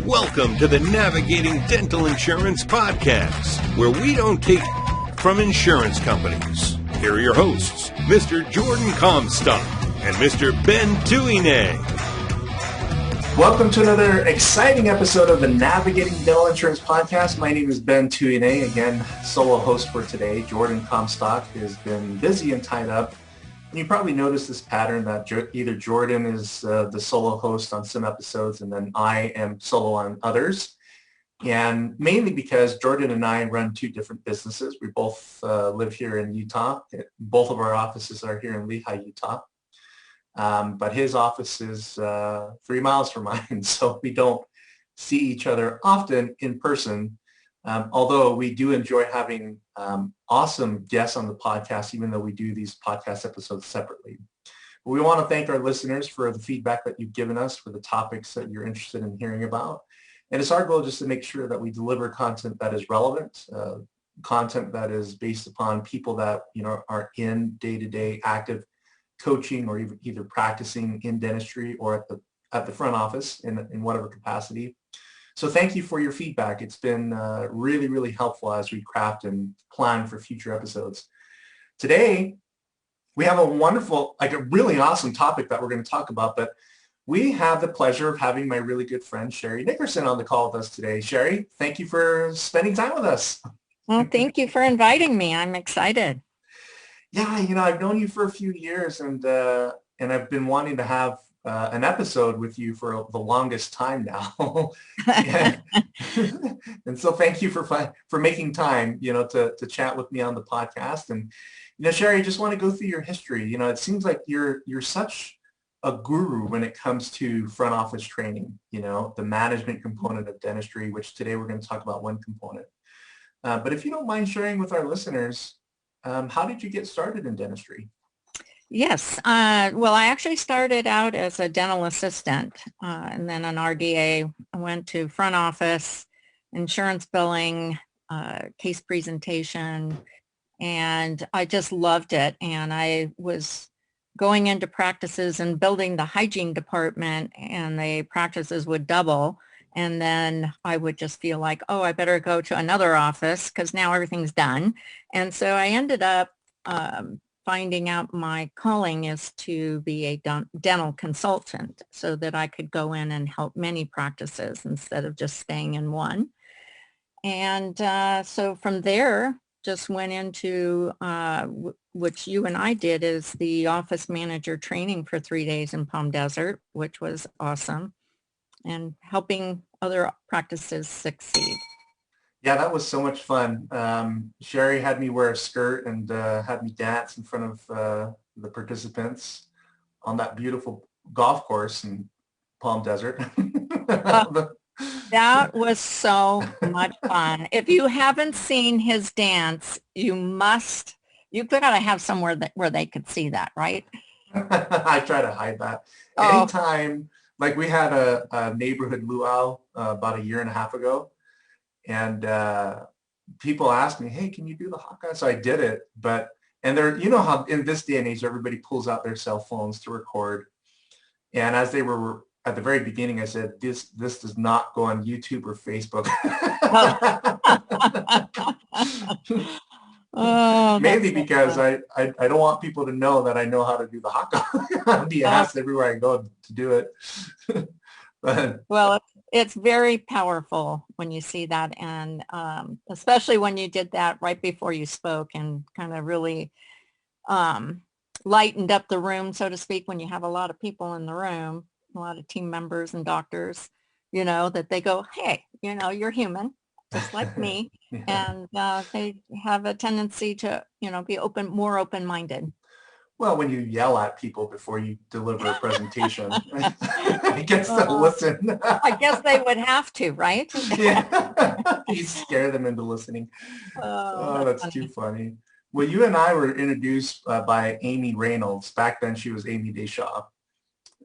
Welcome to the Navigating Dental Insurance Podcast, where we don't take from insurance companies. Here are your hosts, Mr. Jordan Comstock and Mr. Ben Tuine. Welcome to another exciting episode of the Navigating Dental Insurance Podcast. My name is Ben Tuine, again, solo host for today. Jordan Comstock has been busy and tied up. And you probably noticed this pattern that either Jordan is the solo host on some episodes and then I am solo on others. And mainly because Jordan and I run two different businesses. We both live here in Utah. Both of our offices are here in Lehi, Utah. But his office is 3 miles from mine, so we don't see each other often in person, although we do enjoy having awesome guests on the podcast, even though we do these podcast episodes separately. But we want to thank our listeners for the feedback that you've given us for the topics that you're interested in hearing about. And it's our goal just to make sure that we deliver content that is relevant, content that is based upon people that, are in day-to-day active coaching or either practicing in dentistry or at the front office in whatever capacity. So thank you for your feedback. It's been really, really helpful as we craft and plan for future episodes. Today, we have a wonderful, a really awesome topic that we're going to talk about, but we have the pleasure of having my really good friend, Sherri Nickerson, on the call with us today. Sherri, thank you for spending time with us. Well, thank you for inviting me. I'm excited. Yeah, I've known you for a few years, and I've been wanting to have an episode with you for the longest time now. And so thank you for making time, to chat with me on the podcast. And, Sherri, I just want to go through your history. It seems like you're such a guru when it comes to front office training, the management component of dentistry, which today we're going to talk about one component. But if you don't mind sharing with our listeners, how did you get started in dentistry? Yes. Well, I actually started out as a dental assistant and then an RDA. I went to front office, insurance billing, case presentation, and I just loved it. And I was going into practices and building the hygiene department, and the practices would double. And then I would just feel like, oh, I better go to another office because now everything's done. And so I ended up finding out my calling is to be a dental consultant so that I could go in and help many practices instead of just staying in one. And so from there, just went into, which you and I did, is the office manager training for 3 days in Palm Desert, which was awesome, and helping other practices succeed. Yeah, that was so much fun. Sherri had me wear a skirt and had me dance in front of the participants on that beautiful golf course in Palm Desert. That was so much fun. If you haven't seen his dance, you gotta have somewhere where they could see that, right? I try to hide that. Anytime, like we had a neighborhood luau about 1.5 years ago. And people asked me, hey, can you do the Hawkeye? So I did it. And they're, how in this day and age, everybody pulls out their cell phones to record. And as they were at the very beginning, I said, this does not go on YouTube or Facebook. Mainly because I don't want people to know that I know how to do the Hawkeye. I'll be asked everywhere I go to do it. Well, it's very powerful when you see that, and especially when you did that right before you spoke and kind of really lightened up the room, so to speak, when you have a lot of people in the room, a lot of team members and doctors, that they go, hey, you're human, just like me. Yeah. And they have a tendency to, be more open-minded. Well, when you yell at people before you deliver a presentation, I guess they'll listen. I guess they would have to, right? Yeah. You scare them into listening. Oh, that's funny. Too funny. Well, you and I were introduced by Amy Reynolds. Back then, she was Amy Deshaw.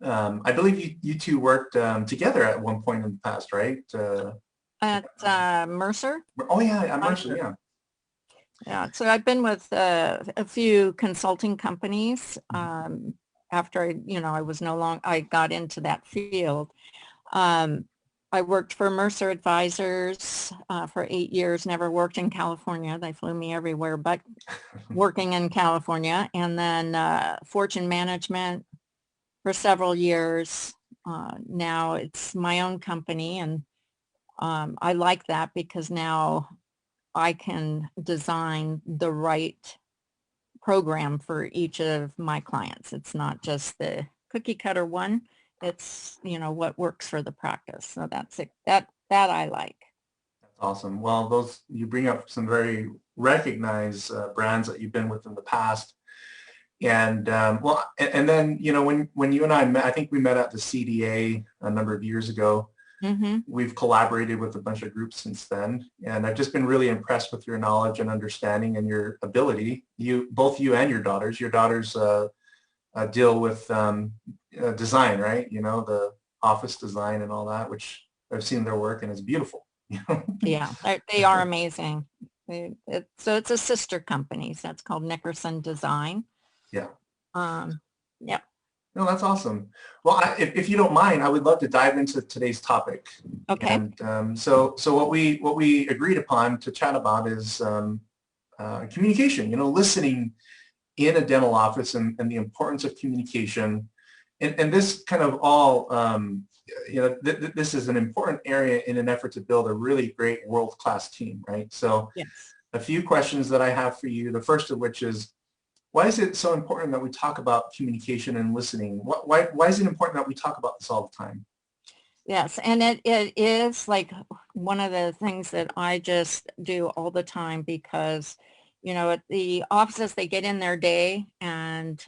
I believe you two worked together at one point in the past, right? At Mercer? Oh, yeah, at Mercer, yeah. Yeah, so I've been with a few consulting companies after I got into that field. I worked for Mercer Advisors for 8 years, never worked in California. They flew me everywhere but working in California. And then Fortune Management for several years. Now it's my own company, and I like that because now I can design the right program for each of my clients. It's not just the cookie cutter one. It's, what works for the practice. So that's it. That I like. That's awesome. Well, you bring up some very recognized brands that you've been with in the past. And and then, when you and I met, I think we met at the CDA a number of years ago. Mm-hmm. We've collaborated with a bunch of groups since then, and I've just been really impressed with your knowledge and understanding and your ability. Both you and your daughters deal with design, right? The office design and all that, which I've seen their work and it's beautiful. Yeah, they are amazing. So it's a sister company. So it's called Nickerson Design. Yeah. Yep. No, that's awesome. Well, if you don't mind, I would love to dive into today's topic. Okay. And so what we agreed upon to chat about is communication. Listening in a dental office and the importance of communication, and this kind of all this is an important area in an effort to build a really great world-class team, right? So yes. A few questions that I have for you. The first of which is, why is it so important that we talk about communication and listening? Why is it important that we talk about this all the time? Yes, and it is like one of the things that I just do all the time because, at the offices, they get in their day and,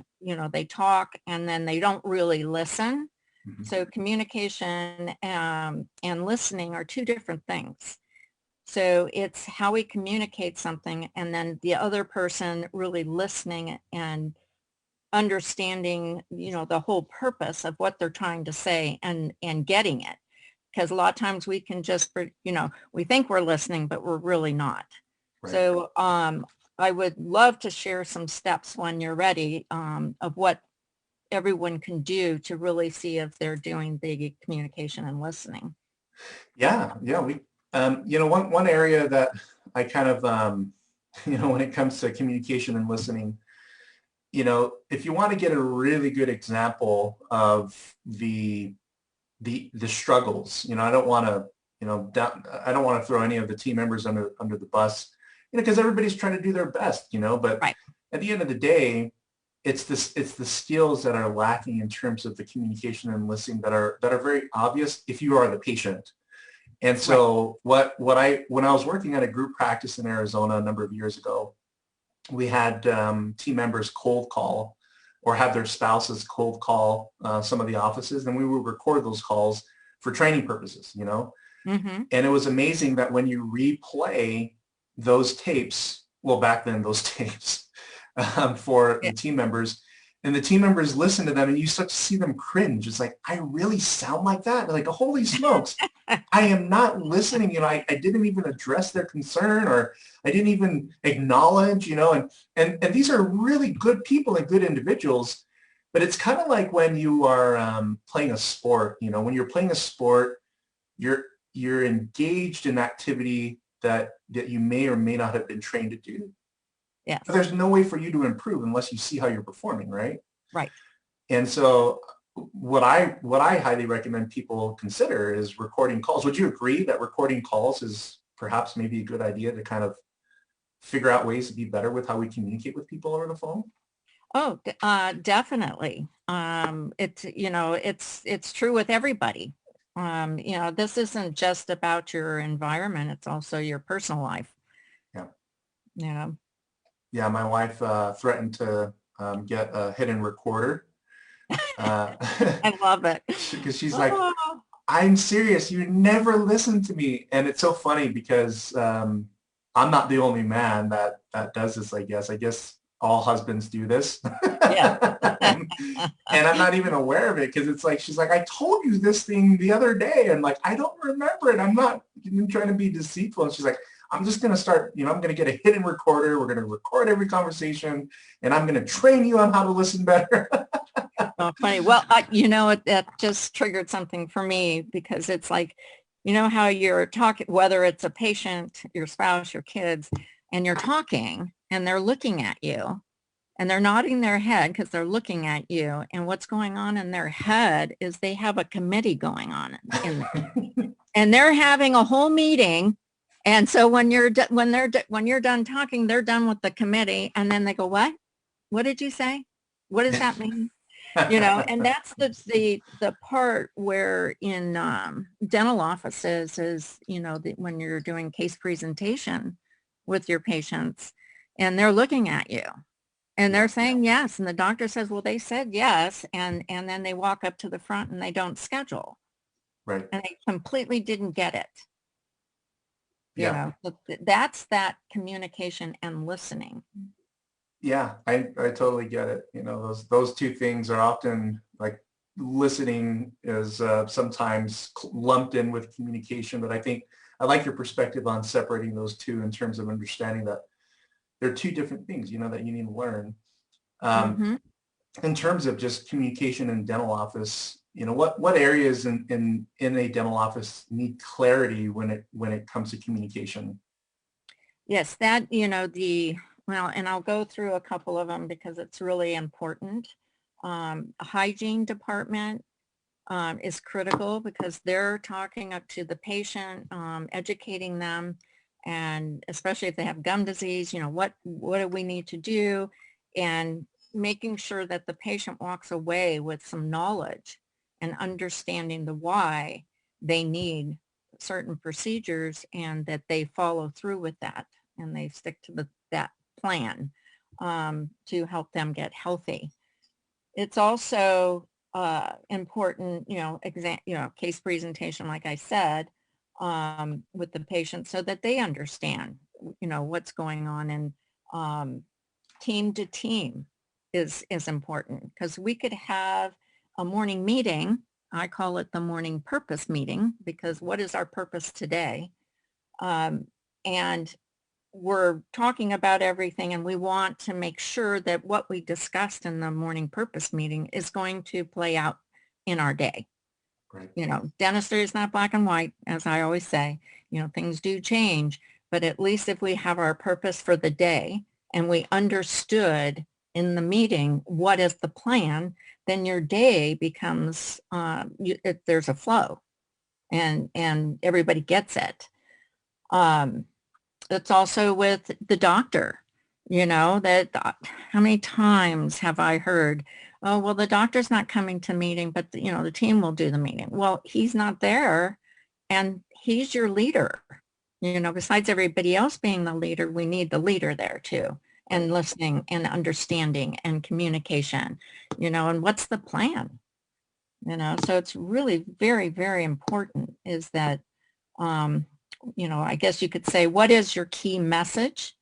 they talk and then they don't really listen. Mm-hmm. So communication and listening are two different things. So it's how we communicate something and then the other person really listening and understanding, the whole purpose of what they're trying to say and getting it. Because a lot of times we can just, we think we're listening, but we're really not. Right. So I would love to share some steps when you're ready of what everyone can do to really see if they're doing the communication and listening. Yeah. We, one area that I kind of, when it comes to communication and listening, if you want to get a really good example of the struggles, I don't want to, I don't want to throw any of the team members under the bus, because everybody's trying to do their best, but right. At the end of the day, it's the skills that are lacking in terms of the communication and listening that are very obvious if you are the patient. And so right. when I was working at a group practice in Arizona a number of years ago, we had team members cold call or have their spouses cold call some of the offices, and we would record those calls for training purposes, Mm-hmm. And it was amazing that when you replay those tapes, well, back then those tapes for the team members, and the team members listen to them and you start to see them cringe. It's like, I really sound like that? Like, holy smokes, I am not listening. I didn't even address their concern, or I didn't even acknowledge, and these are really good people and good individuals. But it's kind of like when you are playing a sport, when you're playing a sport, you're engaged in activity that you may or may not have been trained to do. Yes. But there's no way for you to improve unless you see how you're performing, right? Right. And so what I highly recommend people consider is recording calls. Would you agree that recording calls is perhaps maybe a good idea to kind of figure out ways to be better with how we communicate with people over the phone? Oh, definitely. It's true with everybody. This isn't just about your environment. It's also your personal life. Yeah. Yeah, my wife threatened to get a hidden recorder. I love it. Because she's like, I'm serious. You never listen to me. And it's so funny because I'm not the only man that does this, I guess. I guess all husbands do this. Yeah. And I'm not even aware of it because it's like, she's like, I told you this thing the other day. And like, I don't remember it. I'm not even trying to be deceitful. And she's like, I'm just going to start, I'm going to get a hidden recorder. We're going to record every conversation and I'm going to train you on how to listen better. Oh, funny. Well, that just triggered something for me because it's like, You know how you're talking, whether it's a patient, your spouse, your kids, and you're talking and they're looking at you and they're nodding their head because they're looking at you. And what's going on in their head is they have a committee going on in there. And they're having a whole meeting. And so when you're done talking, they're done with the committee. And then they go, what did you say? What does that mean? And that's the part where in dental offices is, when you're doing case presentation with your patients and they're looking at you and they're saying yes. And the doctor says, well, they said yes. And then they walk up to the front and they don't schedule. Right. And they completely didn't get it. Yeah. That's that communication and listening. Yeah, I totally get it. Those two things are often like listening is sometimes lumped in with communication, but I think I like your perspective on separating those two in terms of understanding that they're two different things, that you need to learn. In terms of just communication in dental office, what areas in a dental office need clarity when it comes to communication? Yes, that, well, and I'll go through a couple of them because it's really important. Hygiene department is critical because they're talking up to the patient, educating them, and especially if they have gum disease, what do we need to do, and making sure that the patient walks away with some knowledge and understanding the why they need certain procedures and that they follow through with that and they stick to that plan to help them get healthy. It's also important, case presentation, like I said, with the patient so that they understand, what's going on. And team to team is important because we could have a morning meeting. I call it the morning purpose meeting because what is our purpose today? And we're talking about everything and we want to make sure that what we discussed in the morning purpose meeting is going to play out in our day. Right. Dentistry is not black and white, as I always say. Things do change, but at least if we have our purpose for the day and we understood in the meeting what is the plan, then your day becomes, there's a flow and everybody gets it. It's also with the doctor, that how many times have I heard, oh, well, the doctor's not coming to meeting, but the team will do the meeting. Well, he's not there and he's your leader. Besides everybody else being the leader, we need the leader there too, and listening and understanding and communication, and what's the plan? So it's really very, very important is that, I guess you could say, what is your key message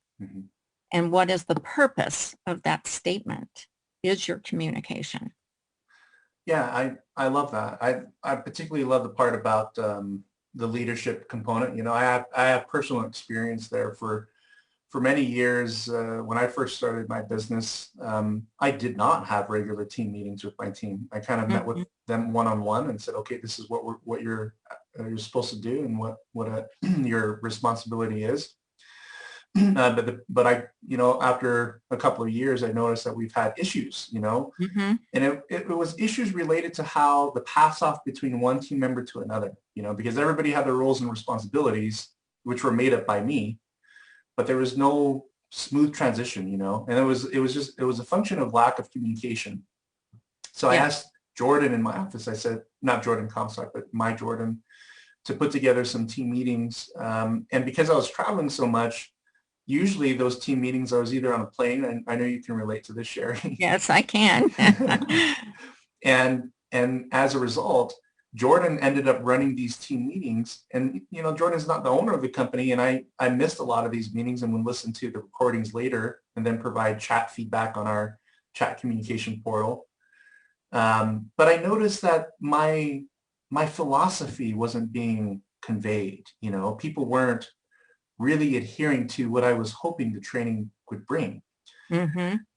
and what is the purpose of that statement is your communication. Yeah, I love that. I particularly love the part about the leadership component. I have personal experience there for many years. When I first started my business, I did not have regular team meetings with my team. I kind of met with them one-on-one and said, okay, this is what you're supposed to do and what your responsibility is. But I, after a couple of years, I noticed that we've had issues, and it was issues related to how the pass off between one team member to another, because everybody had their roles and responsibilities, which were made up by me, but there was no smooth transition, and it was a function of lack of communication. So I asked Jordan in my office, I said, not Jordan Comstock, but my Jordan, to put together some team meetings. And because I was traveling so much, usually those team meetings, I was either on a plane, and I know you can relate to this, Sherri. Yes, I can. And as a result, Jordan ended up running these team meetings. And, Jordan's not the owner of the company. And I missed a lot of these meetings and would listen to the recordings later and then provide chat feedback on our chat communication portal. But I noticed that my philosophy wasn't being conveyed. People weren't really adhering to what I was hoping the training would bring.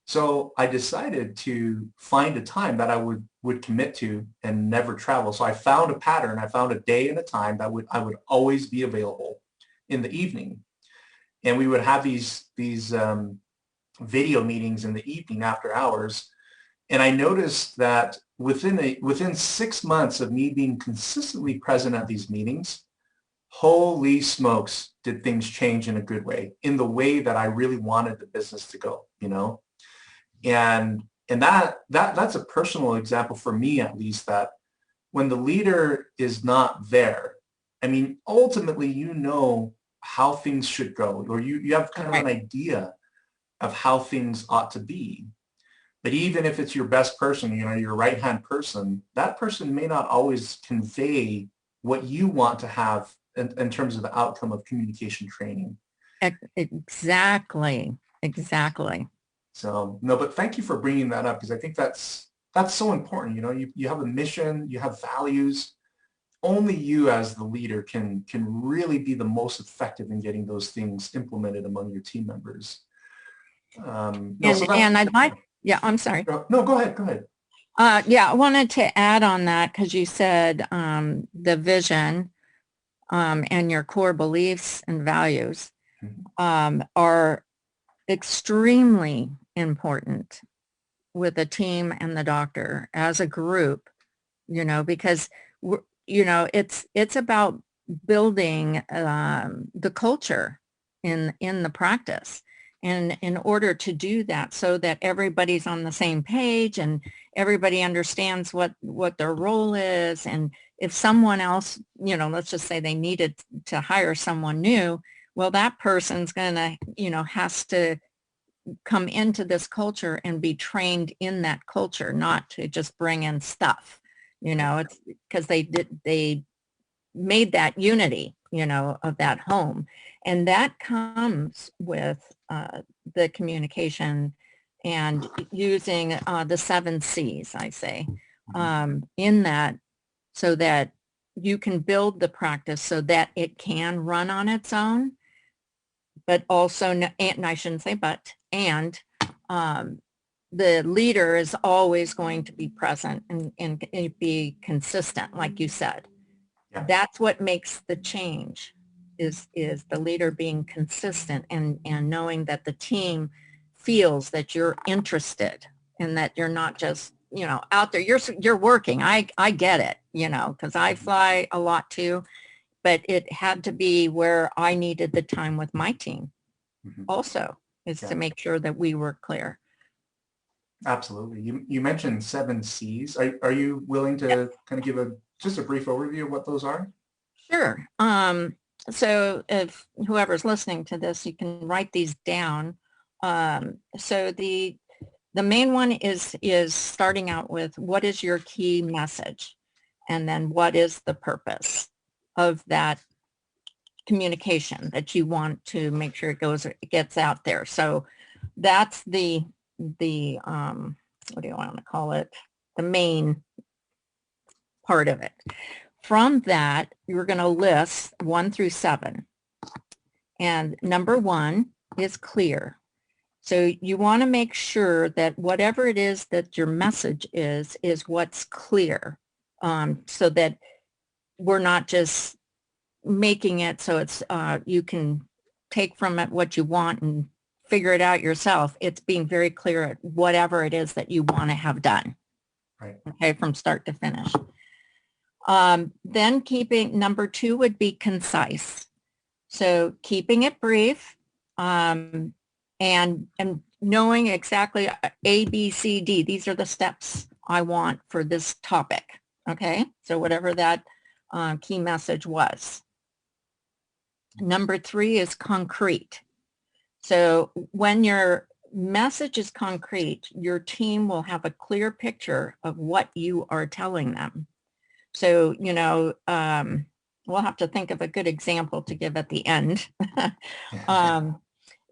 So I decided to find a time that I would commit to and never travel. So I found a pattern. I found a day and a time that I would always be available in the evening. And we would have these video meetings in the evening after hours. And I noticed that within 6 months of me being consistently present at these meetings, holy smokes, did things change in a good way, in the way that I really wanted the business to go, you know? And that's a personal example for me, at least, that when the leader is not there, I mean, ultimately, you know how things should go, or you have kind of an idea of how things ought to be. But even if it's your best person, you know, your right-hand person, that person may not always convey what you want to have in terms of the outcome of communication training. Exactly. Exactly. So, no, but thank you for bringing that up, because I think that's so important. You know, you have a mission, you have values. Only you as the leader can really be the most effective in getting those things implemented among your team members. And I'd like, yeah, I'm sorry. No, go ahead. Go ahead. Yeah, I wanted to add on that because you said the vision and your core beliefs and values are extremely important with a team and the doctor as a group, you know, because, you know, it's about building the culture in the practice. And in order to do that, so that everybody's on the same page and everybody understands what their role is. And if someone else, you know, let's just say they needed to hire someone new, well, that person's going to, you know, has to come into this culture and be trained in that culture, not to just bring in stuff, you know. It's because they made that unity, you know, of that home. And that comes with the communication and using the 7 C's, I say, in that, so that you can build the practice so that it can run on its own, but also, and I shouldn't say but, and the leader is always going to be present and be consistent, like you said. Yeah. That's what makes the change, is the leader being consistent and knowing that the team feels that you're interested and that you're not just, you know, out there. You're working. I get it, you know, because I fly a lot too, but it had to be where I needed the time with my team also, is to make sure that we were clear. Absolutely. You mentioned 7 C's. Are you willing to kind of give just a brief overview of what those are? Sure. So if whoever's listening to this, you can write these down. So the main one is starting out with, what is your key message? And then what is the purpose of that communication that you want to make sure it gets out there? So that's the what do you want to call it? The main part of it. From that, you're going to list 1 through 7. And number 1 is clear. So you want to make sure that whatever it is that your message is what's clear, so that we're not just making it so it's you can take from it what you want and figure it out yourself. It's being very clear at whatever it is that you want to have done. Right. Okay, from start to finish. Then number 2 would be concise. So keeping it brief, and knowing exactly A, B, C, D. These are the steps I want for this topic. Okay, so whatever that key message was. Number 3 is concrete. So when your message is concrete, your team will have a clear picture of what you are telling them. So, you know, we'll have to think of a good example to give at the end.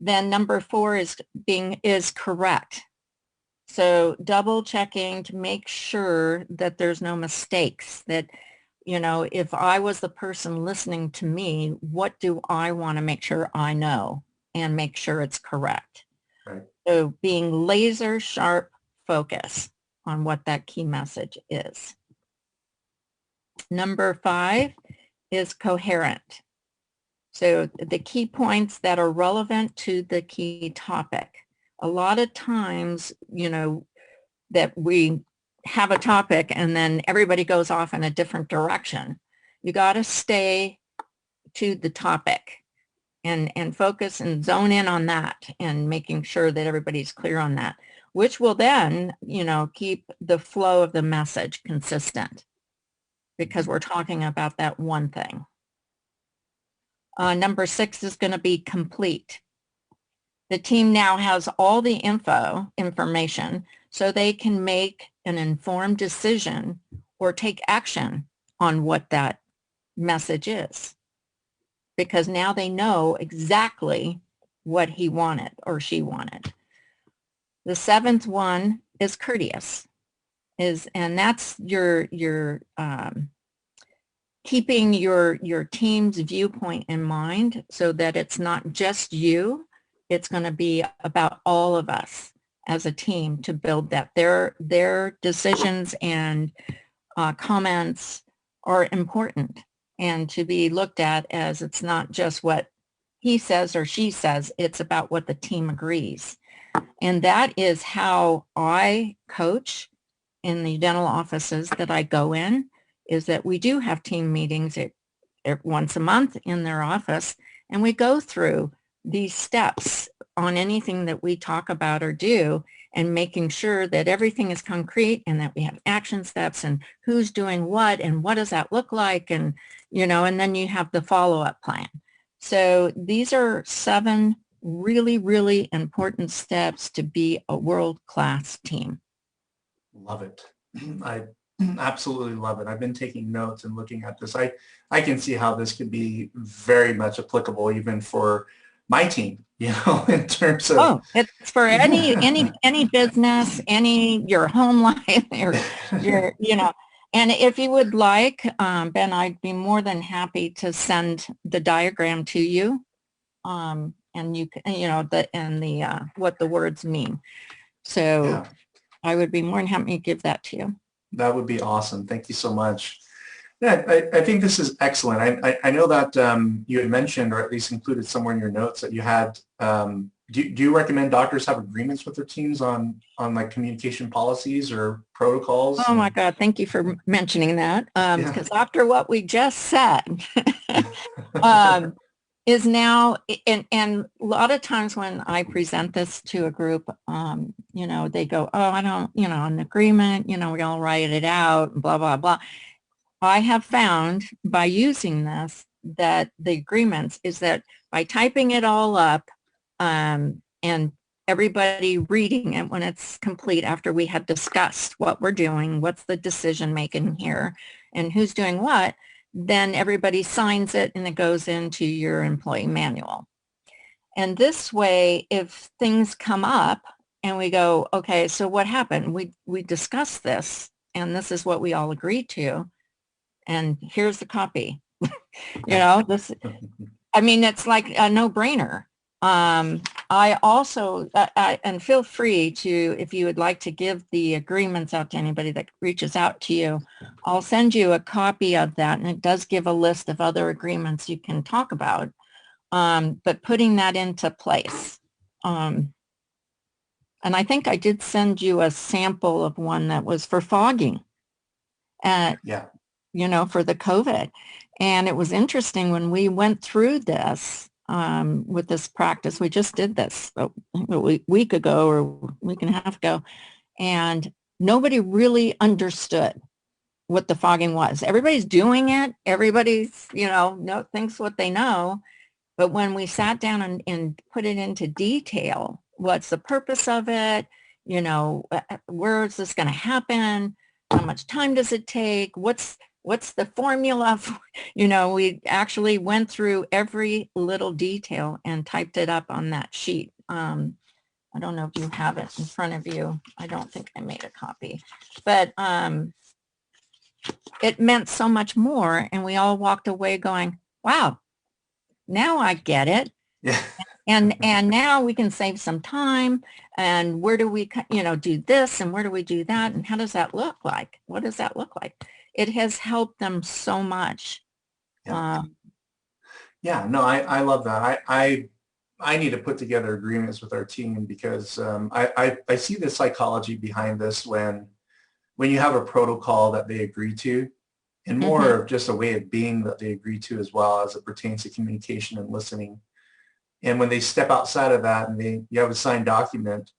Then number 4 is correct. So double checking to make sure that there's no mistakes, that, you know, if I was the person listening to me, what do I want to make sure I know and make sure it's correct? Right. So being laser sharp focus on what that key message is. Number 5 is coherent. So the key points that are relevant to the key topic. A lot of times, that we have a topic and then everybody goes off in a different direction. You got to stay to the topic and focus and zone in on that and making sure that everybody's clear on that, which will then, keep the flow of the message consistent because we're talking about that one thing. Number 6 is going to be complete. The team now has all the information so they can make an informed decision or take action on what that message is. Because now they know exactly what he wanted or she wanted. The 7th one is courteous, and that's your keeping your team's viewpoint in mind so that it's not just you. It's going to be about all of us as a team to build that. Their decisions and comments are important and to be looked at as it's not just what he says or she says, it's about what the team agrees. And that is how I coach in the dental offices that I go in, is that we do have team meetings once a month in their office, and we go through these steps on anything that we talk about or do, and making sure that everything is concrete and that we have action steps and who's doing what and what does that look like, and and then you have the follow-up plan. So these are 7 really, really important steps to be a world-class team. Love it. I absolutely love it. I've been taking notes and looking at this. I can see how this could be very much applicable even for my team, in terms of. It's for any business, your home life, your and if you would like, Ben, I'd be more than happy to send the diagram to you, and you can, what the words mean. So yeah. I would be more than happy to give that to you. That would be awesome. Thank you so much. Yeah, I think this is excellent. I know that you had mentioned, or at least included somewhere in your notes, that you had, do you recommend doctors have agreements with their teams on like communication policies or protocols? Oh my God, thank you for mentioning that. Because after what we just said, is now, and a lot of times when I present this to a group, they go, oh, I don't, an agreement, we all write it out, blah, blah, blah. I have found by using this that the agreements is that by typing it all up and everybody reading it when it's complete after we had discussed what we're doing, what's the decision making here, and who's doing what, then everybody signs it and it goes into your employee manual. And this way, if things come up and we go, okay, so what happened? We discussed this and this is what we all agreed to. And here's the copy. This, it's like a no-brainer. I also, and feel free to, if you would like to give the agreements out to anybody that reaches out to you, I'll send you a copy of that. And it does give a list of other agreements you can talk about, but putting that into place. And I think I did send you a sample of one that was for fogging. For the COVID. And it was interesting when we went through this with this practice. We just did this a week ago or a week and a half ago, and nobody really understood what the fogging was. Everybody's doing it. Everybody's, thinks what they know. But when we sat down and put it into detail, what's the purpose of it? Where is this going to happen? How much time does it take? What's the formula? We actually went through every little detail and typed it up on that sheet. I don't know if you have it in front of you. I don't think I made a copy, but it meant so much more. And we all walked away going, wow, now I get it. Yeah. And now we can save some time. And where do we, do this and where do we do that? And how does that look like? What does that look like? It has helped them so much. Yeah. Yeah, no, I love that. I need to put together agreements with our team because I see the psychology behind this when you have a protocol that they agree to, and more of just a way of being that they agree to as well as it pertains to communication and listening. And when they step outside of that and you have a signed document,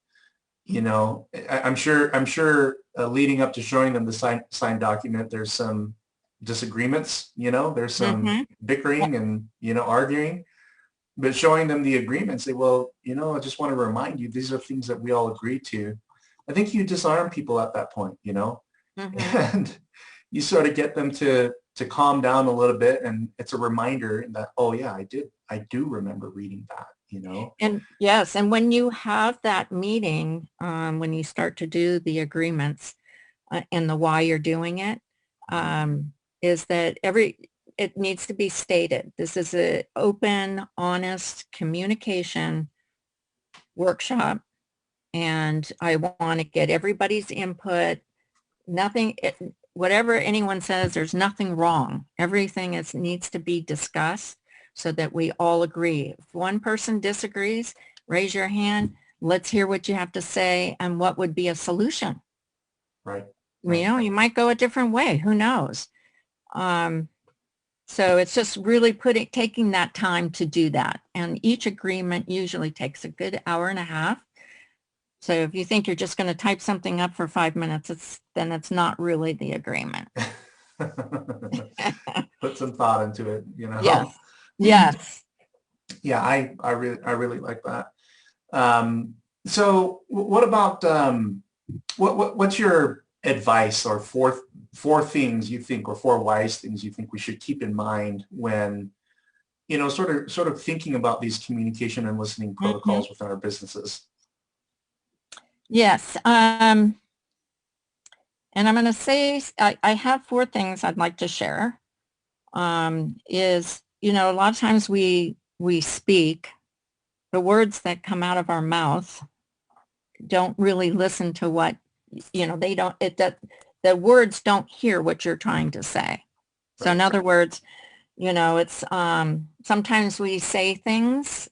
I'm sure leading up to showing them the signed document, there's some disagreements, there's some bickering and, arguing, but showing them the agreement, say, well, I just want to remind you, these are things that we all agree to. I think you disarm people at that point, and you sort of get them to calm down a little bit. And it's a reminder that, oh yeah, I do remember reading that, And yes, and when you have that meeting, when you start to do the agreements and the why you're doing it, is that it needs to be stated. This is an open, honest communication workshop, and I want to get everybody's input. Whatever anyone says, there's nothing wrong. Everything needs to be discussed so that we all agree. If one person disagrees, raise your hand. Let's hear what you have to say and what would be a solution. Right. You might go a different way. Who knows? So it's just really taking that time to do that. And each agreement usually takes a good hour and a half. So if you think you're just going to type something up for 5 minutes, then it's not really the agreement. Put some thought into it, Yes. Yes. Yeah, I really like that. So what about what's your advice or four things you think, or four wise things you think we should keep in mind when sort of thinking about these communication and listening protocols within our businesses? Yes. And I'm going to say I have four things I'd like to share. Is a lot of times we speak, the words that come out of our mouth don't really listen to what they don't. The words don't hear what you're trying to say. So in other words, it's sometimes we say things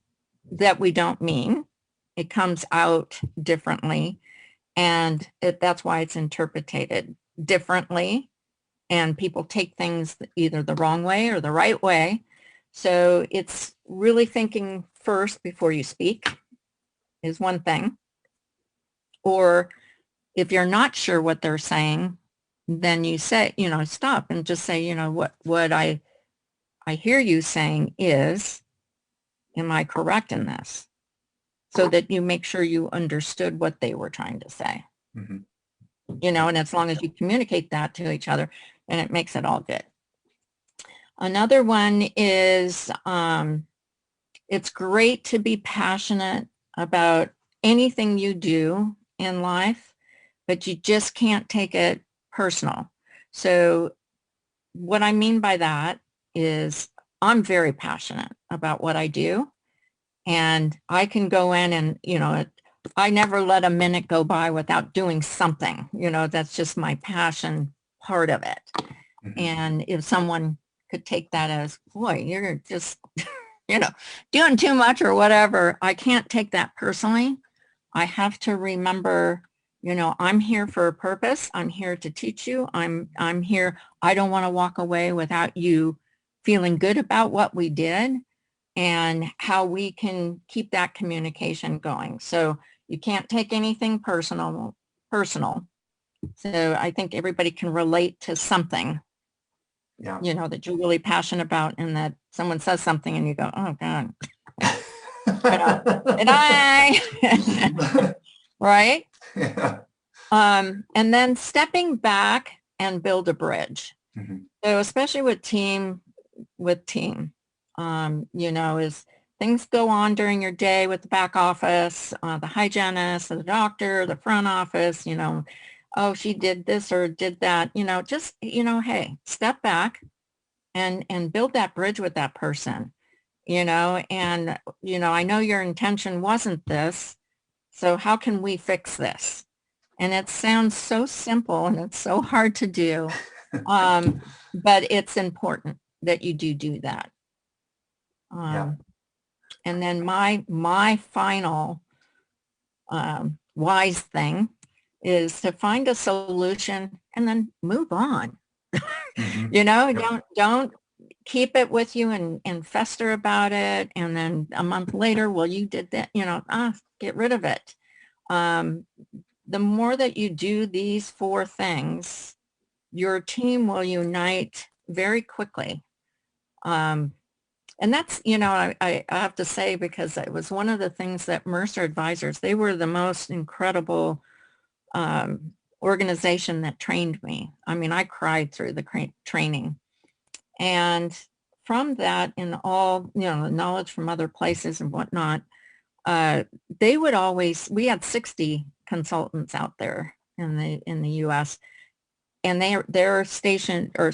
that we don't mean. It comes out differently, and that's why it's interpreted differently, and people take things either the wrong way or the right way. So it's really thinking first before you speak is one thing. Or if you're not sure what they're saying, then you say, stop and just say, what I hear you saying is, am I correct in this? So that you make sure you understood what they were trying to say. And as long as you communicate that to each other, then it makes it all good. Another one is it's great to be passionate about anything you do in life, but you just can't take it personal. So what I mean by that is I'm very passionate about what I do, and I can go in and, I never let a minute go by without doing something. That's just my passion part of it. And if someone could take that as, boy, you're just, doing too much or whatever, I can't take that personally. I have to remember, I'm here for a purpose. I'm here to teach you. I'm here. I don't want to walk away without you feeling good about what we did and how we can keep that communication going. So you can't take anything personal. So I think everybody can relate to something, that you're really passionate about, and that someone says something and you go, oh God, did I? Right? Yeah. And then stepping back and build a bridge. So especially with team, is things go on during your day with the back office, the hygienist, the doctor, the front office, oh, she did this or did that, just, hey, step back and build that bridge with that person. and, I know your intention wasn't this, so how can we fix this? And it sounds so simple and it's so hard to do, but it's important that you do that. Yeah. And then my final wise thing is to find a solution and then move on. Mm-hmm. Yep. Don't keep it with you and fester about it. And then a month later, well, you did that, get rid of it. The more that you do these 4 things, your team will unite very quickly. And that's, I have to say, because it was one of the things that Mercer Advisors, they were the most incredible organization that trained me. I mean, I cried through the training. And from that, and all, the knowledge from other places and whatnot, they would always, we had 60 consultants out there in the U.S., and they're stationed or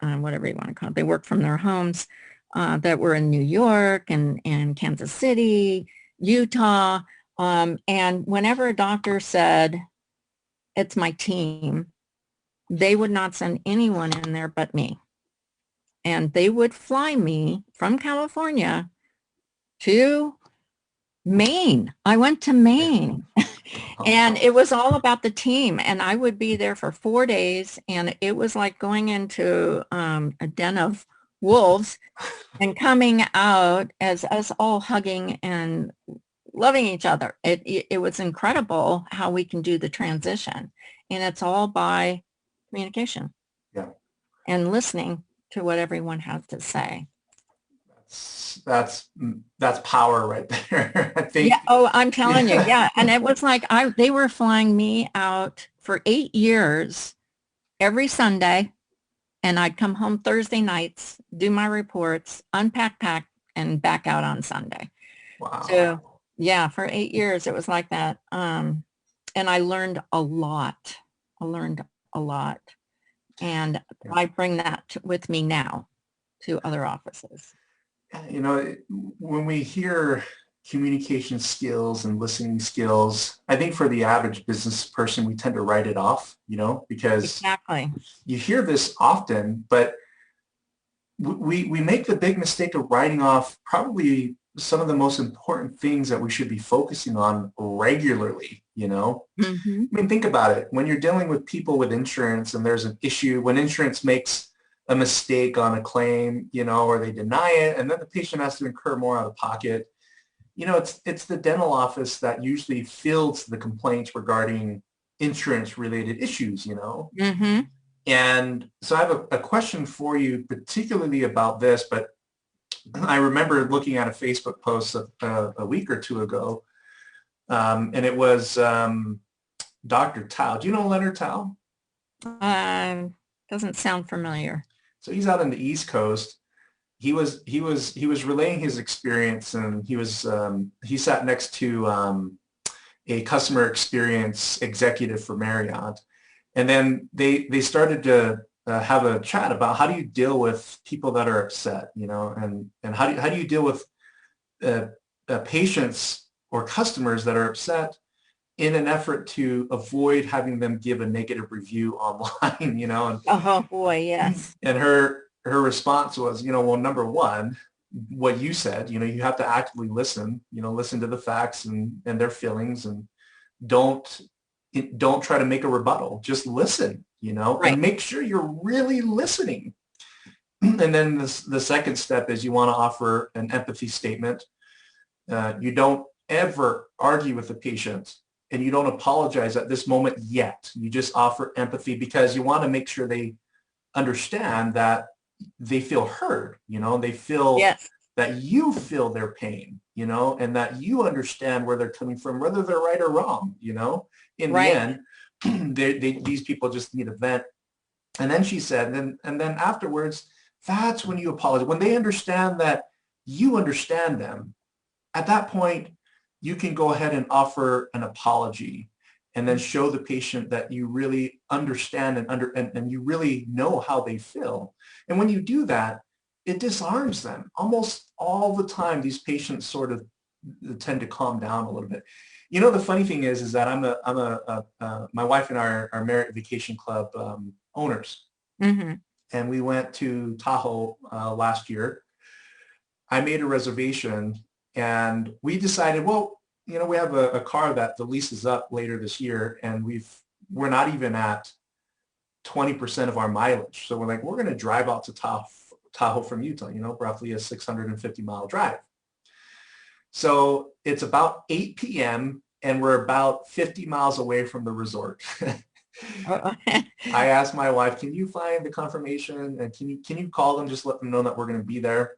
whatever you want to call it. They work from their homes that were in New York and Kansas City, Utah. And whenever a doctor said, it's my team, they would not send anyone in there but me. And they would fly me from California to Maine. I went to Maine. And it was all about the team. And I would be there for 4 days. And it was like going into a den of wolves and coming out as us all hugging and loving each other. It was incredible how we can do the transition. And it's all by communication. Yeah. And listening to what everyone has to say. That's power right there. I think. Yeah. Oh, I'm telling you. Yeah. And it was like they were flying me out for 8 years every Sunday, and I'd come home Thursday nights, do my reports, pack, and back out on Sunday. Wow. So yeah, for 8 years it was like that. And I learned a lot. And I bring that with me now to other offices. When we hear communication skills and listening skills, I think for the average business person, we tend to write it off, because exactly, you hear this often, but we make the big mistake of writing off probably some of the most important things that we should be focusing on regularly, Mm-hmm. I mean, think about it. When you're dealing with people with insurance and there's an issue, when insurance makes a mistake on a claim, or they deny it, and then the patient has to incur more out of pocket, it's the dental office that usually fields the complaints regarding insurance-related issues, Mm-hmm. And so I have a question for you, particularly about this, but I remember looking at a Facebook post a week or two ago, and it was Dr. Tao. Do you know Leonard Tao? Doesn't sound familiar. So he's out on the East Coast. He was relaying his experience, and he sat next to a customer experience executive for Marriott, and then they started to have a chat about how do you deal with people that are upset, and how do you deal with patients or customers that are upset in an effort to avoid having them give a negative review online, And, oh boy, yes. And her response was, well, number one, what you said, you have to actively listen, listen to the facts and their feelings, and don't try to make a rebuttal. Just listen, Right. and make sure you're really listening. And then the second step is you want to offer an empathy statement. You don't ever argue with the patient, and you don't apologize at this moment yet. You just offer empathy because you want to make sure they understand that they feel heard, they feel yes. that you feel their pain, and that you understand where they're coming from, whether they're right or wrong, in right. the end, these people just need a vent. And then she said, and then afterwards, that's when you apologize. When they understand that you understand them, at that point, you can go ahead and offer an apology, and then show the patient that you really understand and you really know how they feel. And when you do that, it disarms them. Almost all the time, these patients sort of tend to calm down a little bit. You know, the funny thing is that my wife and I are Marriott Vacation Club owners. Mm-hmm. And we went to Tahoe last year. I made a reservation and we decided, well, you know, we have a car that the lease is up later this year and we're not even at 20% of our mileage. So we're like, we're going to drive out to Tahoe from Utah, you know, roughly a 650-mile drive. So it's about 8 p.m. and we're about 50 miles away from the resort. I asked my wife, can you find the confirmation and can you call them, just let them know that we're going to be there?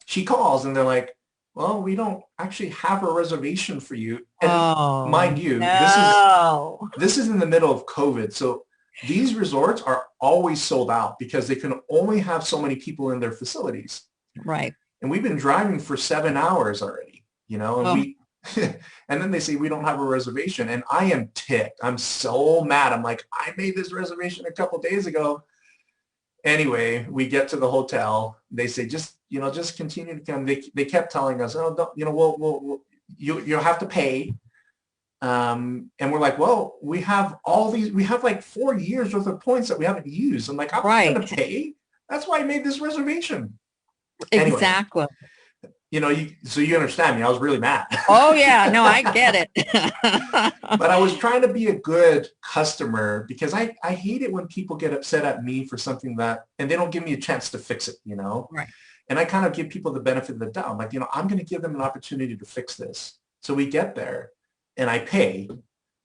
She calls and they're like, well, we don't actually have a reservation for you. And mind you, no. this is in the middle of COVID. So these resorts are always sold out because they can only have so many people in their facilities. Right. And we've been driving for 7 hours already, you know, and and then they say, we don't have a reservation. And I am ticked. I'm so mad. I'm like, I made this reservation a couple of days ago. Anyway, we get to the hotel. They say, just continue to come. They kept telling us, oh, don't, you know, you'll have to pay. And we're like, well, we have like 4 years worth of points that we haven't used. I'm like, I'm not going to pay. That's why I made this reservation. Exactly. Anyway, you know, so you understand me. I was really mad. Oh yeah, no, I get it. But I was trying to be a good customer because I hate it when people get upset at me for something and they don't give me a chance to fix it, you know? Right. And I kind of give people the benefit of the doubt. I'm like, you know, I'm going to give them an opportunity to fix this. So we get there and I pay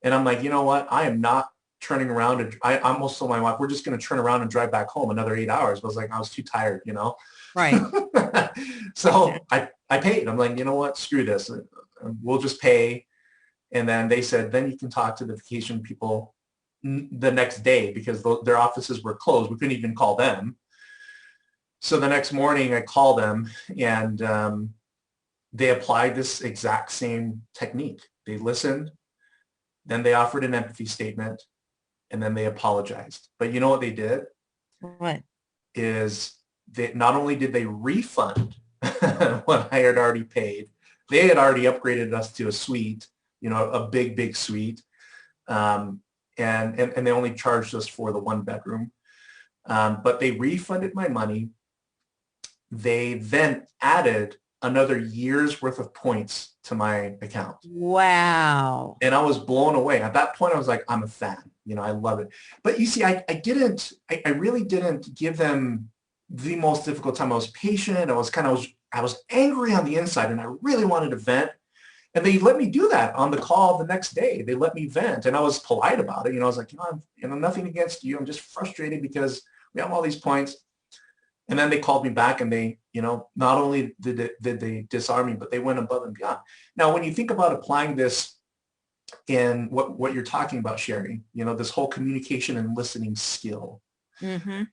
and I'm like, you know what? I am not turning around. And I almost told my wife, we're just going to turn around and drive back home another 8 hours. But I was like, I was too tired, you know? Right. So I paid. I'm like, you know what? Screw this. We'll just pay. And then they said, then you can talk to the vacation people the next day because their offices were closed. We couldn't even call them. So the next morning I called them and they applied this exact same technique. They listened, then they offered an empathy statement, and then they apologized. But you know what they did? What? Is that not only did they refund what I had already paid, they had already upgraded us to a suite, you know, a big suite. And they only charged us for the 1 bedroom. But they refunded my money. They then added another year's worth of points to my account. Wow. And I was blown away. At that point, I was like, I'm a fan. You know, I love it. But you see, I really didn't give them the most difficult time. I was patient. I was angry on the inside and I really wanted to vent. And they let me do that on the call the next day. They let me vent and I was polite about it. You know, I was like, you know, nothing against you. I'm just frustrated because we have all these points. And then they called me back and they, you know, not only did they disarm me, but they went above and beyond. Now, when you think about applying this in what you're talking about, Sherri, you know, this whole communication and listening skill, the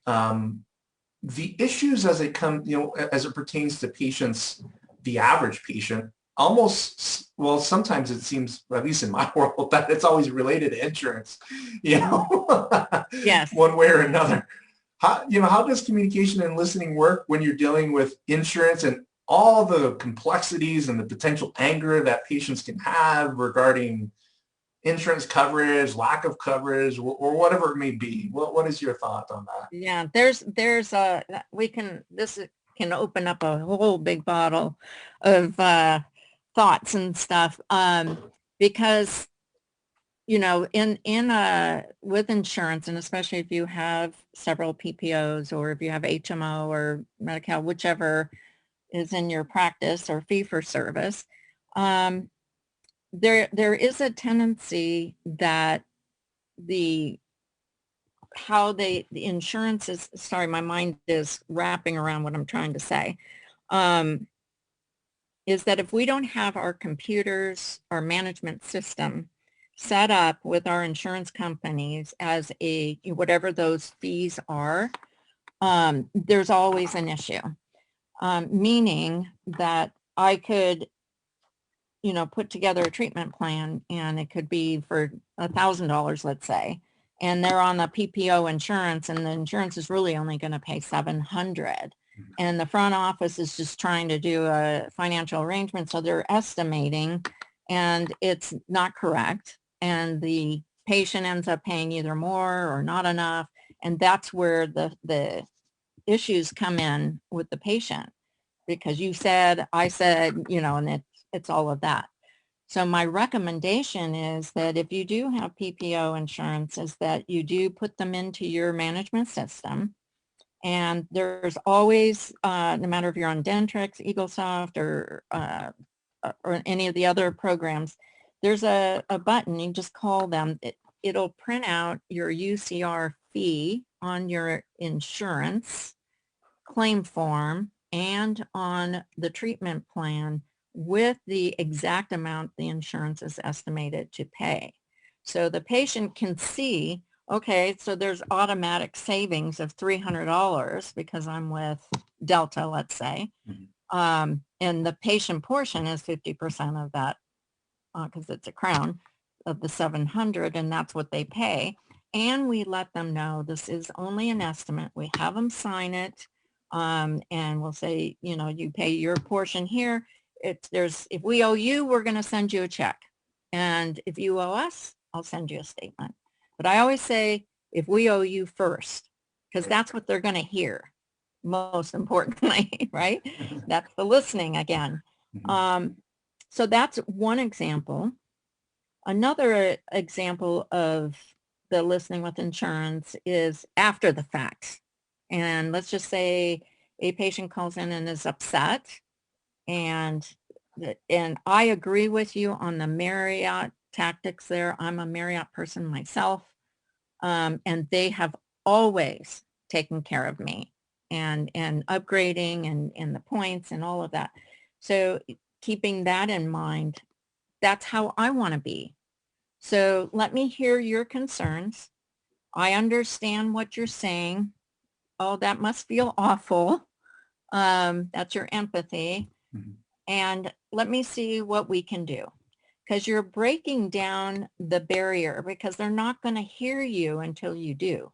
issues as it comes, you know, as it pertains to patients, the average patient, sometimes it seems, at least in my world, that it's always related to insurance, you know, yes, one way or another. How does communication and listening work when you're dealing with insurance and all the complexities and the potential anger that patients can have regarding insurance coverage, lack of coverage, or whatever it may be? What is your thought on that? Yeah, this can open up a whole big bottle of thoughts and stuff because, you know, with insurance, and especially if you have several PPOs or if you have HMO or Medi-Cal, whichever is in your practice or fee for service, there is a tendency that the insurance is, sorry, my mind is wrapping around what I'm trying to say, is that if we don't have our computers, our management system set up with our insurance companies as whatever those fees are, there's always an issue. Meaning that I could, you know, put together a treatment plan and it could be for $1,000, let's say, and they're on a PPO insurance and the insurance is really only going to pay $700. and the front office is just trying to do a financial arrangement. So they're estimating and it's not correct. And the patient ends up paying either more or not enough. And that's where the issues come in with the patient, because you said, I said, and it's all of that. So my recommendation is that if you do have PPO insurance, is that you do put them into your management system. And there's always, no matter if you're on Dentrix, EagleSoft, or any of the other programs, there's a button. You just call them. It'll print out your UCR fee on your insurance claim form and on the treatment plan with the exact amount the insurance is estimated to pay. So the patient can see, okay, so there's automatic savings of $300 because I'm with Delta, let's say. And the patient portion is 50% of that because it's a Crown of the 700, and that's what they pay. And we let them know this is only an estimate. We have them sign it, and we'll say, you pay your portion here. If we owe you, we're going to send you a check. And if you owe us, I'll send you a statement. But I always say, if we owe you first, because that's what they're going to hear, most importantly, right? That's the listening again. So that's one example. Another example of the listening with insurance is after the fact. And let's just say a patient calls in and is upset. And I agree with you on the Marriott tactics there. I'm a Marriott person myself. And they have always taken care of me and upgrading and the points and all of that. So keeping that in mind, that's how I want to be. So let me hear your concerns. I understand what you're saying. Oh, that must feel awful. That's your empathy. And let me see what we can do. Because you're breaking down the barrier, because they're not going to hear you until you do,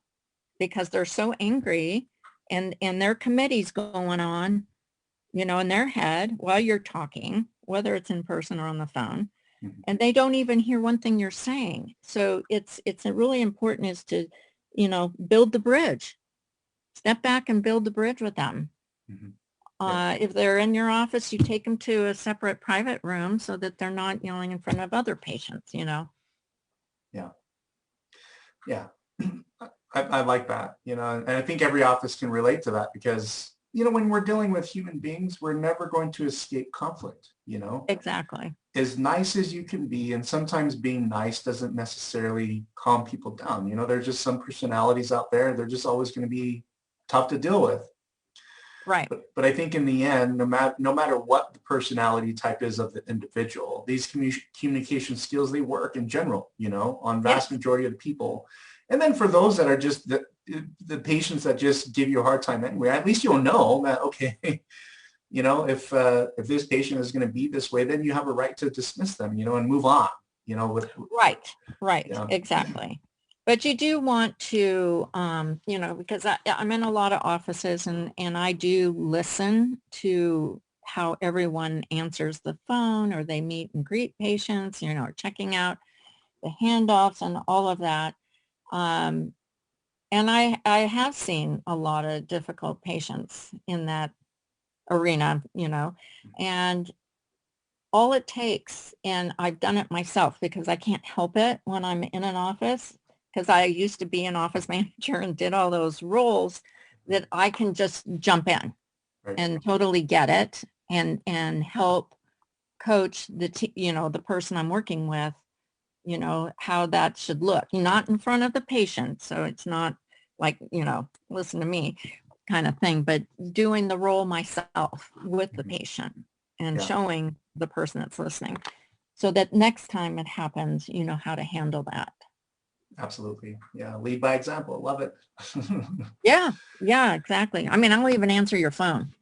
because they're so angry and their committee's going on, in their head while you're talking, whether it's in person or on the phone, and they don't even hear one thing you're saying. So it's really important is to, build the bridge, step back and build the bridge with them. If they're in your office, you take them to a separate private room so that they're not yelling in front of other patients, Yeah. I like that, and I think every office can relate to that because, when we're dealing with human beings, we're never going to escape conflict, Exactly. As nice as you can be, and sometimes being nice doesn't necessarily calm people down. There's just some personalities out there. They're just always going to be tough to deal with. Right. But I think in the end, no matter what the personality type is of the individual, these communication skills, they work in general, on vast majority of the people. And then for those that are just the patients that just give you a hard time anyway, at least you'll know that, okay, if this patient is going to be this way, then you have a right to dismiss them, and move on, Right. Exactly. But you do want to, because I'm in a lot of offices and I do listen to how everyone answers the phone, or they meet and greet patients, or checking out the handoffs and all of that. And I have seen a lot of difficult patients in that arena, and all it takes, and I've done it myself because I can't help it when I'm in an office, because I used to be an office manager and did all those roles, that I can just jump in and totally get it and help coach the person I'm working with, how that should look, not in front of the patient. So it's not like, listen to me kind of thing, but doing the role myself with the patient and showing the person that's listening so that next time it happens, you know how to handle that. Absolutely. Yeah. Lead by example. Love it. Yeah, exactly. I mean, I'll even answer your phone.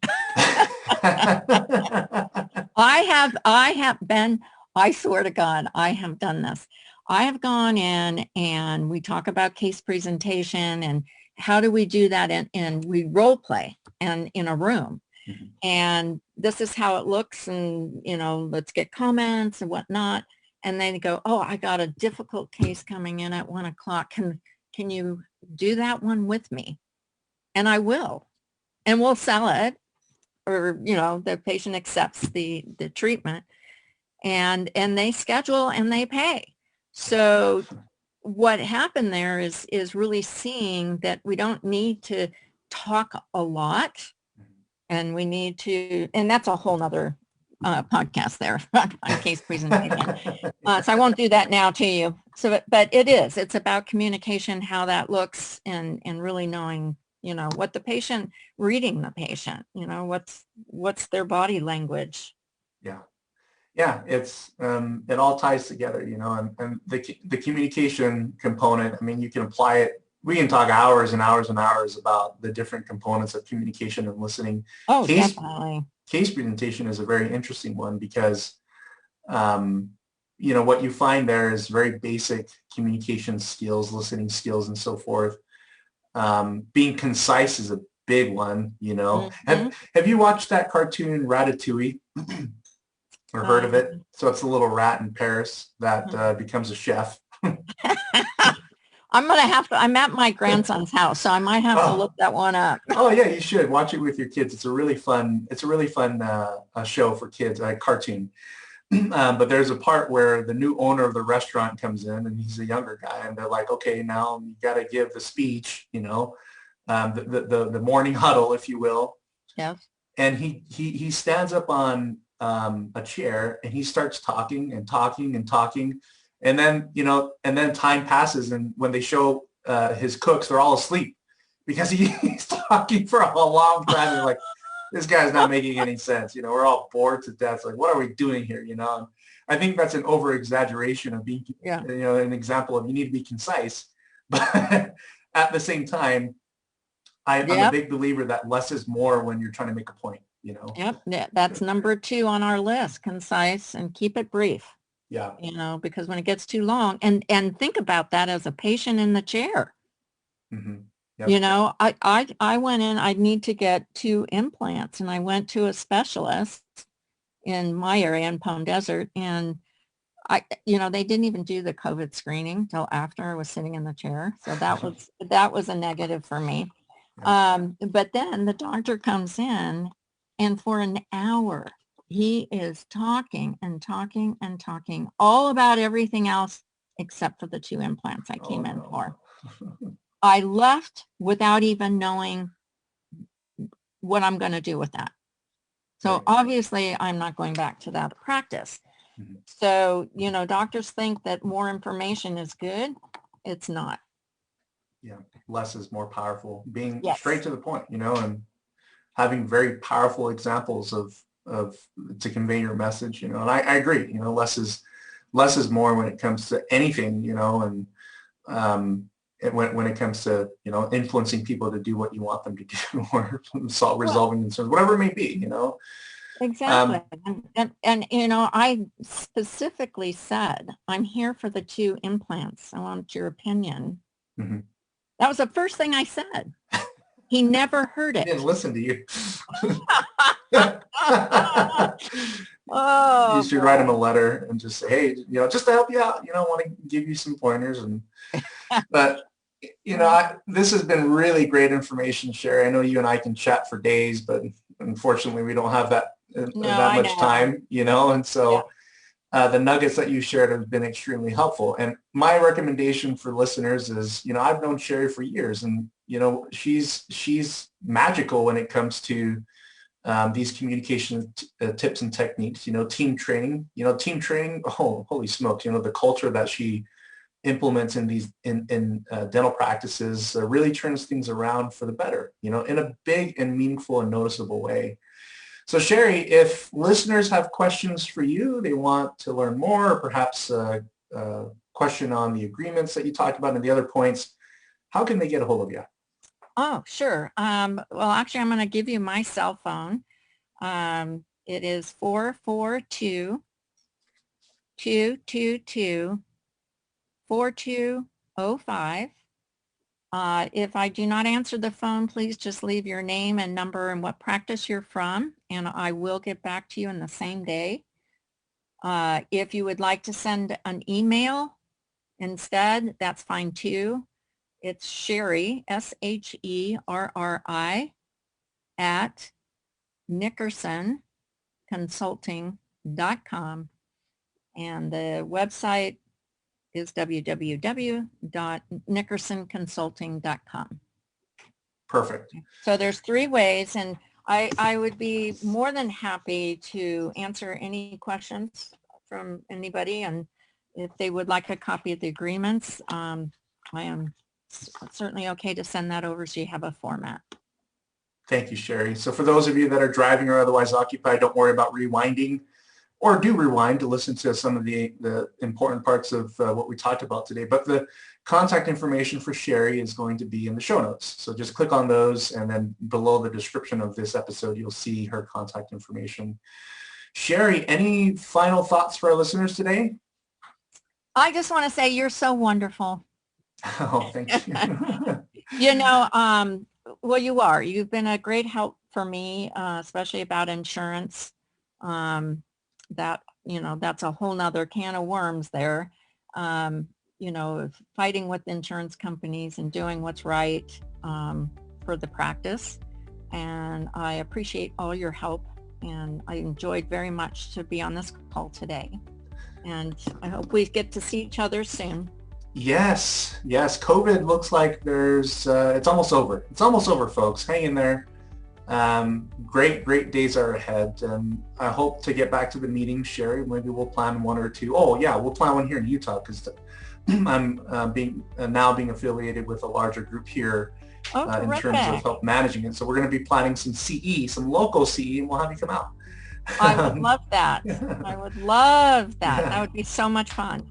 I have been, I swear to God, I have done this. I have gone in and we talk about case presentation and how do we do that, and we role play. and in a room. Mhm. And this is how it looks, and, let's get comments and whatnot. And then go, oh, I got a difficult case coming in at 1 o'clock. Can you do that one with me? And I will. And we'll sell it, or, the patient accepts the treatment, and they schedule and they pay. So what happened there is really seeing that we don't need to talk a lot, and we need to, and that's a whole nother podcast there on case presentation. So I won't do that now to you. So, but it's about communication, how that looks, and really knowing, what the patient, reading the patient, what's their body language. Yeah. Yeah, it's it all ties together, and the communication component. I mean, you can apply it. We can talk hours and hours and hours about the different components of communication and listening. Oh, Case definitely. Case presentation is a very interesting one because, what you find there is very basic communication skills, listening skills, and so forth. Being concise is a big one. Mm-hmm. Have you watched that cartoon Ratatouille? Or heard of it? So it's a little rat in Paris that becomes a chef. I'm at my grandson's house, so I might have to look that one up. Oh yeah, you should watch it with your kids. It's a really fun show for kids, a cartoon. But there's a part where the new owner of the restaurant comes in, and he's a younger guy, and they're like, okay, now you got to give the speech, the morning huddle, if you will. Yes. And he stands up on a chair, and he starts talking and talking and talking, and then time passes, and when they show his cooks, they're all asleep because he's talking for a long time. They're like, this guy's not making any sense. We're all bored to death. Like, what are we doing here? I think that's an over exaggeration of being, an example of, you need to be concise, but at the same time, I'm a big believer that less is more when you're trying to make a point. Yep, that's number 2 on our list: concise and keep it brief. Yeah. Because when it gets too long, and think about that as a patient in the chair. Mm-hmm. Yep. I went in, I need to get 2 implants, and I went to a specialist in my area in Palm Desert, and they didn't even do the COVID screening till after I was sitting in the chair. So that was a negative for me. Yeah. But then the doctor comes in, and for an hour, he is talking and talking and talking all about everything else except for the 2 implants I came in for. I left without even knowing what I'm going to do with that. So Right. obviously I'm not going back to that practice. Mm-hmm. So, doctors think that more information is good. It's not. Yeah. Less is more powerful. Being Yes. straight to the point, and having very powerful examples of to convey your message, and I agree, less is more when it comes to anything, and when it comes to, influencing people to do what you want them to do, or resolving concerns, whatever it may be, Exactly. And I specifically said, I'm here for the 2 implants. I want your opinion. Mm-hmm. That was the first thing I said. He never heard it. He didn't listen to you. Oh, you should write him a letter and just say, hey, just to help you out, I want to give you some pointers. But this has been really great information, Sherri. I know you and I can chat for days, but unfortunately we don't have that much time, and so the nuggets that you shared have been extremely helpful. And my recommendation for listeners is, I've known Sherri for years, and she's magical when it comes to these communication tips and techniques. Team training. Oh, holy smokes! The culture that she implements in these in dental practices really turns things around for the better. In a big and meaningful and noticeable way. So Sherri, if listeners have questions for you, they want to learn more, or perhaps a question on the agreements that you talked about and the other points, how can they get a hold of you? Oh, sure. Well, actually, I'm going to give you my cell phone. It is 442-222-4205. If I do not answer the phone, please just leave your name and number and what practice you're from, and I will get back to you in the same day. If you would like to send an email instead, that's fine too. It's Sherri, Sherri, at nickersonconsulting.com, and the website is www.nickersonconsulting.com. Perfect. So there's 3 ways, and I would be more than happy to answer any questions from anybody, and if they would like a copy of the agreements, I am certainly okay to send that over so you have a format. Thank you, Sherri. So for those of you that are driving or otherwise occupied, don't worry about rewinding, or do rewind to listen to some of the important parts of what we talked about today. But the contact information for Sherri is going to be in the show notes. So just click on those, and then below the description of this episode, you'll see her contact information. Sherri, any final thoughts for our listeners today? I just want to say you're so wonderful. Oh, thank you. You know, well, you are. You've been a great help for me, especially about insurance. That, you know, that's a whole nother can of worms there. You know, fighting with insurance companies and doing what's right for the practice. And I appreciate all your help, and I enjoyed very much to be on this call today. And I hope we get to see each other soon. Yes. COVID looks like there's, it's almost over. It's almost over, folks. Hang in there. Great days are ahead. And I hope to get back to the meeting, Sherri. Maybe we'll plan 1 or 2. Oh yeah, we'll plan one here in Utah, because I'm being affiliated with a larger group here in terms of help managing it. So we're going to be planning some CE, some local CE, and we'll have you come out. I would love that. I would love that. That would be so much fun.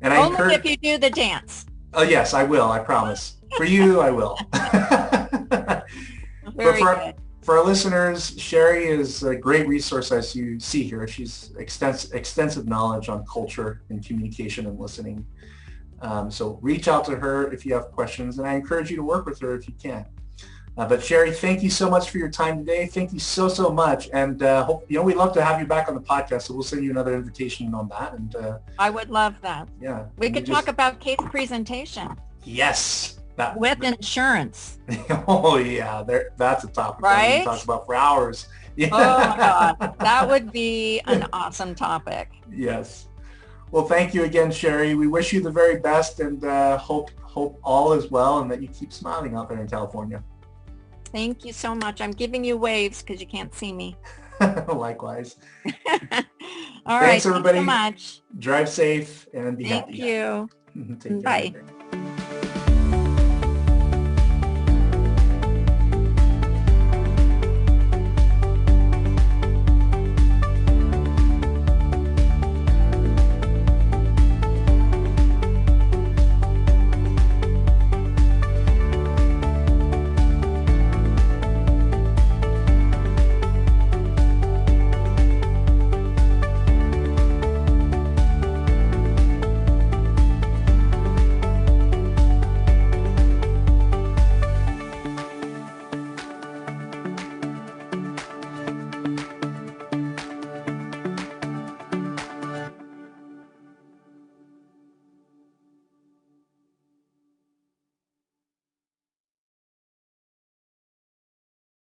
And only if you do the dance. Oh yes, I will. I promise. For you, I will. Very good. For our listeners, Sherri is a great resource, as you see here. She's extensive knowledge on culture and communication and listening. So reach out to her if you have questions, and I encourage you to work with her if you can. But Sherri, thank you so much for your time today. Thank you so much. And we'd love to have you back on the podcast, so we'll send you another invitation on that. And I would love that. Yeah. We could talk about case presentation. Yes. With insurance. Oh yeah, that's a topic right? that we can talk about for hours. Yeah. Oh my God, that would be an awesome topic. Yes. Well, thank you again, Sherri. We wish you the very best, and hope all is well, and that you keep smiling out there in California. Thank you so much. I'm giving you waves because you can't see me. Likewise. All right. Thanks, everybody. Thanks so much. Drive safe and be happy. Thank you. Take care. Bye.